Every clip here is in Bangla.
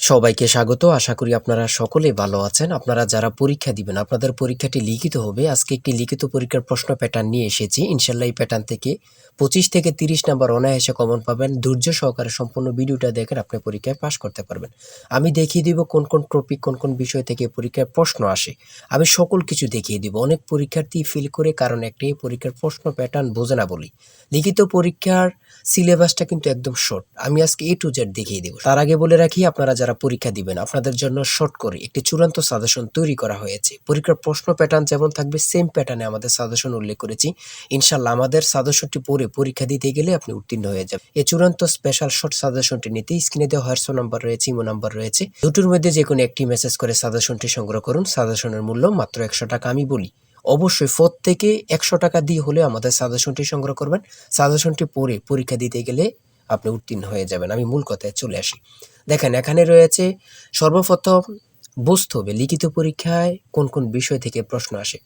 সবাইকে স্বাগত। আশা করি আপনারা সকলে ভালো আছেন। আপনারা যারা পরীক্ষা দিবেন, আপনাদের পরীক্ষাটি লিখিত হবে। আজকে একটি লিখিত পরীক্ষার প্রশ্ন প্যাটার্ন নিয়ে এসেছি। ইনশাআল্লাহ এই প্যাটার্ন থেকে 25 থেকে 30 নাম্বার অনায়াসে কমন পাবেন। ধৈর্য সহকারে সম্পূর্ণ ভিডিওটা দেখেন, আপনি পরীক্ষায় পাস করতে পারবেন। আমি দেখিয়ে দিব কোন কোন টপিক, কোন কোন বিষয় থেকে পরীক্ষায় প্রশ্ন আসে। আমি সকল কিছু দেখিয়ে দিব। অনেক পরীক্ষার্থী ফেল করে কারণ একটাই, পরীক্ষার প্রশ্ন প্যাটার্ন বোঝে না বলি। লিখিত পরীক্ষার সিলেবাসটা কিন্তু একদম শর্ট। আমি আজকে A to Z দেখিয়ে দেব। তার আগে বলে রাখি, আপনারা যারা পরীক্ষা দিবেন, আপনাদের জন্য শর্ট করে একটি চূড়ান্ত সাজেশন তৈরি করা হয়েছে। পরীক্ষার প্রশ্ন প্যাটার্ন যেমন থাকবে সেম প্যাটার্নে আমাদের সাজেশন উল্লেখ করেছি। ইনশাআল্লাহ আমাদের সাজেশনটি পড়ে পরীক্ষা দিতে গেলে আপনি উত্তীর্ণ হয়ে যাবেন। এই চূড়ান্ত স্পেশাল শর্ট সাজেশনটি নিতে স্ক্রিনে দেওয়া হোয়াটসঅ্যাপ নাম্বার রয়েছে, ইমো নাম্বার রয়েছে। দুটোর মধ্যে যে কোনো একটি মেসেজ করে সাজেশনটি সংগ্রহ করুন। সাজেশনের মূল্য মাত্র 100 টাকা। আমি বলি অবশ্যই প্রত্যেকে 100 টাকা দিয়ে হলে আমাদের সাজেশনটি সংগ্রহ করবেন। সাজেশনটি পড়ে পরীক্ষা দিতে গেলে আপনি উত্তীর্ণ হয়ে যাবেন। আমি মূল কথায় চলে আসি। দেখেন, এখানে রয়েছে সর্বপ্রথম বুঝতে হবে লিখিত পরীক্ষায় কোন কোন বিষয় থেকে প্রশ্ন আসে।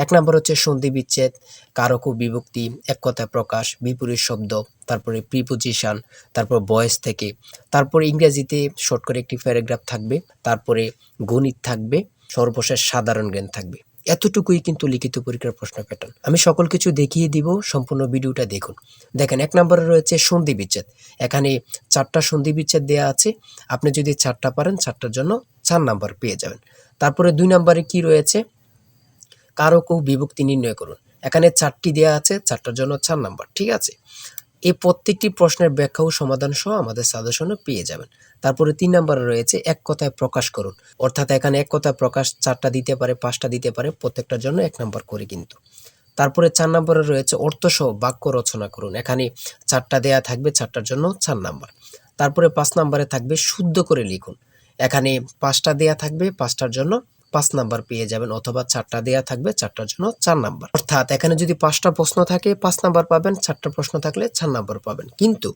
1 নম্বর হচ্ছে সন্ধি বিচ্ছেদ, কারক ও বিভক্তি, এক কথায় প্রকাশ, বিপরীত শব্দ, তারপরে প্রিপোজিশন, তারপর ভয়েস থেকে, তারপরে ইংরেজিতে শর্ট করে একটি প্যারাগ্রাফ থাকবে, তারপরে গণিত থাকবে, সর্বশেষ সাধারণ জ্ঞান থাকবে। এতটুকুই কিন্তু লিখিত পরীক্ষার প্রশ্ন প্যাটার্ন। আমি সকল কিছু দেখিয়ে দিব, সম্পূর্ণ ভিডিওটা দেখুন। দেখেন, 1 নম্বরে রয়েছে সন্ধি বিচ্ছেদ। এখানে 4টা সন্ধি বিচ্ছেদ দেয়া আছে। আপনি যদি 4টা পারেন, 4টার জন্য 4 নাম্বার পেয়ে যাবেন। তারপরে 2 নম্বরে কি রয়েছে, কারক ও বিভক্তি নির্ণয় করুন। এখানে 4টি দেয়া আছে, 4টার জন্য 4 নাম্বার। ঠিক আছে, এই প্রত্যেকটি প্রশ্নের ব্যাখ্যা ও সমাধান সহ আমাদের সাজেশনে পেয়ে যাবেন। তারপরে 3 নম্বরে রয়েছে এক কথায় প্রকাশ করুন। অর্থাৎ এখানে এক কথায় প্রকাশ 4টা দিতে পারে, 5টা দিতে পারে, প্রত্যেকটার জন্য 1 নাম্বার করে কিন্তু। তারপরে 4 নম্বরে রয়েছে অর্থসহ বাক্য রচনা করুন। এখানে 4টা দেয়া থাকবে, 4টার জন্য 4 নাম্বার। তারপরে 5 নম্বরে থাকবে শুদ্ধ করে লিখুন। এখানে 5টা দেয়া থাকবে, 5টার জন্য 5 নাম্বার পেয়ে যাবেন, অথবা 4টা দেয়া থাকবে, 4টার জন্য 4 নাম্বার। অর্থাৎ এখানে যদি 5টা প্রশ্ন থাকে 5 নাম্বার পাবেন, 4টা প্রশ্ন থাকলে 4 নাম্বার পাবেন। কিন্তু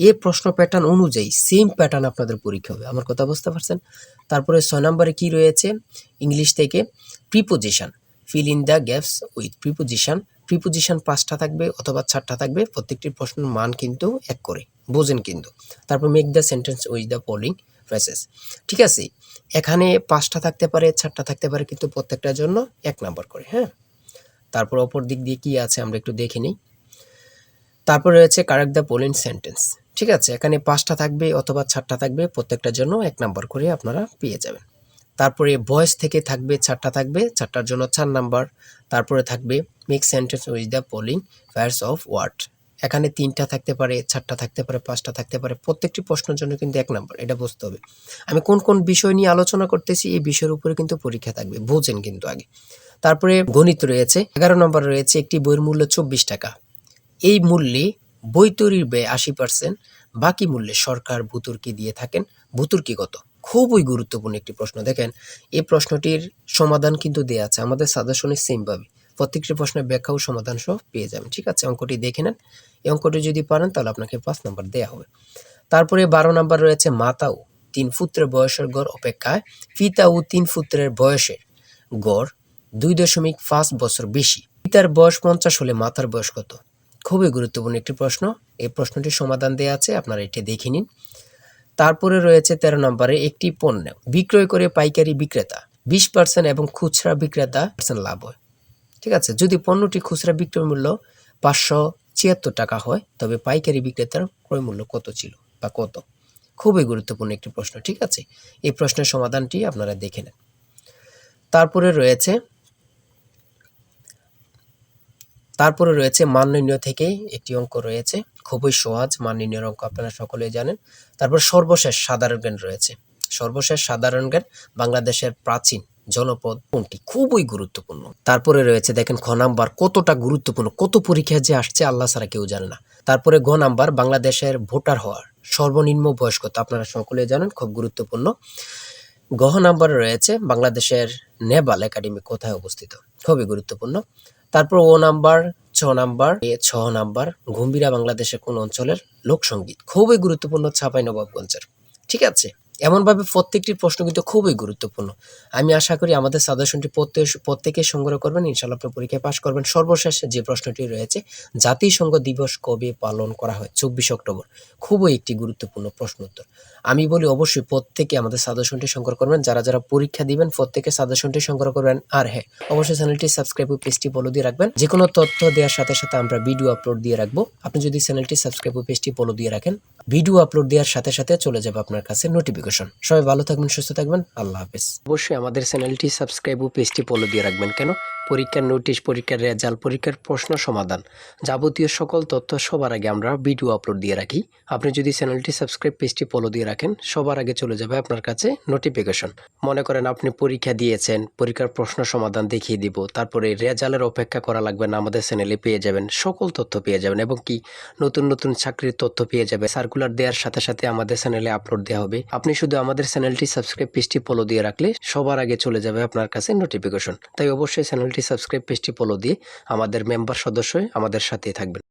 এই প্রশ্ন প্যাটার্ন অনুযায়ী সেম প্যাটার্ন আপনাদের পরীক্ষা হবে। আমার কথা বুঝতে পারছেন? তারপরে 6 নম্বরে কি রয়েছে, ইংলিশ থেকে preposition, fill in the gaps with preposition. Preposition 5টা থাকবে অথবা 4টা থাকবে, প্রত্যেকটি প্রশ্নের মান কিন্তু 1 করে, বোঝেন কিন্তু। তারপর make the sentence with the following phrases. ঠিক আছে, এখানে 5টা থাকতে পারে, 4টা থাকতে পারে, কিন্তু প্রত্যেকটার জন্য 1 নাম্বার করে। হ্যাঁ, তারপর অপর দিক দিয়ে কি আছে আমরা একটু দেখে নিই। তারপর রয়েছে কারেক্ট দ্য ফলোইং সেন্টেন্স। ঠিক আছে, এখানে 5টা থাকবে অথবা 4টা থাকবে, প্রত্যেকটার জন্য 1 নাম্বার করে আপনারা পেয়ে যাবেন। তারপরে ভয়েস থেকে থাকবে 4টা থাকবে, 4টার জন্য 4 নাম্বার। তারপরে থাকবে make sentence with the following pairs of word. এখানে 3টা থাকতে পারে, 4টা থাকতে পারে, 5টা থাকতে পারে, প্রত্যেকটি প্রশ্নের জন্য কিন্তু 1 নাম্বার। এটা বুঝতে হবে। আমি কোন কোন বিষয় নিয়ে আলোচনা করতেছি, এই বিষয়ের উপরে কিন্তু পরীক্ষা থাকবে, বোঝেন কিন্তু আগে। তারপরে গণিত রয়েছে, 11 নম্বর রয়েছে একটি বইয়ের মূল্য 24 টাকা। এই মূল্যে বই তৈরির ব্যয় 80%, বাকি মূল্যে সরকার ভূতুর্কি দিয়ে থাকেন। ভূতুর্কি কত? খুবই গুরুত্বপূর্ণ একটি প্রশ্ন। দেখেন, এই প্রশ্নটির সমাধান কিন্তু দেয়া আছে আমাদের সাজেশনে সেম ভাবে। প্রত্যেকটি প্রশ্নের ব্যাখ্যা ও সমাধান সহ পেয়ে যাবেন। ঠিক আছে, অঙ্কটি দেখে নেন। এই অঙ্কটি যদি পারেন তাহলে আপনাকে 5 নাম্বার দেয়া হবে। তারপরে 12 নাম্বার রয়েছে মাতা ও 3 পুত্রের বয়সের গড় অপেক্ষায় পিতা ও 3 পুত্রের বয়সের গড় 2.5 বছর বেশি। পিতার বয়স 50 হলে মাতার বয়স কত? খুবই গুরুত্বপূর্ণ একটি প্রশ্ন। এই প্রশ্নটির সমাধান দেয়া আছে, আপনারা এটি দেখে নিন। তারপরে রয়েছে 13 নম্বরে একটি পণ্য বিক্রয় করে পাইকারি বিক্রেতা 20% এবং খুচরা বিক্রেতা লাভ হয়। ঠিক আছে, যদি পণ্যটি খুচরা বিক্রয় মূল্য 576 টাকা হয়, তবে পাইকারি বিক্রেতার ক্রয় মূল্য কত ছিল বা কত? খুবই গুরুত্বপূর্ণ একটি প্রশ্ন। ঠিক আছে, এই প্রশ্নের সমাধানটি আপনারা দেখে নেন। তারপরে রয়েছে মান নির্ণয় থেকে একটি অঙ্ক রয়েছে, খুবই সহজ মান নির্ণয়ের অঙ্ক, আপনারা সকলেই জানেন। তারপর সর্বশেষ সাধারণ জ্ঞান রয়েছে। সর্বশেষ সাধারণ জ্ঞান, বাংলাদেশের প্রাচীন জনপদ কোনটি? খুবই গুরুত্বপূর্ণ। তারপরে রয়েছে দেখেন খ নাম্বার, কতটা গুরুত্বপূর্ণ, কত পরীক্ষা যে আসছে আল্লাহ ছাড়া কেউ জানে না। তারপরে ঘ নাম্বার, বাংলাদেশের ভোটার হওয়ার সর্বনিম্ন বয়স কত? আপনারা সকলেই জানেন, খুব গুরুত্বপূর্ণ। ঘ নাম্বারে রয়েছে বাংলাদেশের নেভাল একাডেমি কোথায় অবস্থিত? খুবই গুরুত্বপূর্ণ। তারপর ও নাম্বার, 6 নাম্বার ঘুমবিরা বাংলাদেশের কোন অঞ্চলের লোকসঙ্গীত? খুবই গুরুত্বপূর্ণ, চাঁপাইনবাবগঞ্জের। ঠিক আছে, এমনভাবে প্রত্যেকটি প্রশ্ন কিন্তু খুবই গুরুত্বপূর্ণ। আমি আশা করি আমাদের সাজেশনটি প্রত্যেকে সংগ্রহ করবেন, ইনশাআল্লাহ আপনি পরীক্ষায় পাস করবেন। সর্বশেষ যে প্রশ্নটি রয়েছে, জাতিসংঘ দিবস কবে পালন করা হয়? 24 অক্টোবর। খুবই একটি গুরুত্বপূর্ণ প্রশ্ন উত্তর। আমি বলি অবশ্যই প্রত্যেকে আমাদের সাজেশনটি সংগ্রহ করবেন। যারা পরীক্ষা দিবেন প্রত্যেকে সাজেশনটি সংগ্রহ করবেন। আর হ্যাঁ, অবশ্যই চ্যানেলটি সাবস্ক্রাইব ও পেজটি ফলো দিয়ে রাখবেন। যেকোনো তথ্য দেওয়ার সাথে সাথে আমরা ভিডিও আপলোড দিয়ে রাখবো। আপনি যদি চ্যানেলটি সাবস্ক্রাইব ও পেজটি ফলো দিয়ে রাখেন, ভিডিও আপলোড দেওয়ার সাথে সাথে চলে যাবে আপনার কাছে নোটিফিকেশন। সবাই ভালো থাকবেন, সুস্থ থাকবেন। আল্লাহ হাফেজ। অবশ্যই আমাদের চ্যানেলটি সাবস্ক্রাইব ও পেজটি ফলো দিয়ে রাখবেন। কেন? পরীক্ষার নোটিশ, পরীক্ষার রেজাল্ট, পরীক্ষার প্রশ্ন সমাধান, যাবতীয় সকল তথ্য সবার আগে আমরা ভিডিও আপলোড দিয়ে রাখি। আপনি যদি চ্যানেলটি সাবস্ক্রাইব, পেজটি ফলো দিয়ে রাখেন, সবার আগে চলে যাবে আপনার কাছে নোটিফিকেশন। মনে করেন আপনি পরীক্ষা দিয়েছেন, পরীক্ষার প্রশ্ন সমাধান দেখিয়ে দিব, তারপরে রেজাল্টের অপেক্ষা করা লাগবে না, আমাদের চ্যানেলে পেয়ে যাবেন, সকল তথ্য পেয়ে যাবেন এবং কি নতুন নতুন চাকরির তথ্য পেয়ে যাবে। সার্কুলার দেওয়ার সাথে সাথে আমাদের চ্যানেলে আপলোড দেওয়া হবে। আপনি শুধু আমাদের চ্যানেলটি সাবস্ক্রাইব, পেজটি ফলো দিয়ে রাখলে সবার আগে চলে যাবে আপনার কাছে নোটিফিকেশন। তাই অবশ্যই চ্যানেলটি সাবস্ক্রাইব, পেজটি ফলো দিয়ে আমাদের মেম্বার সদস্য হয়ে আমাদের সাথেই থাকবেন।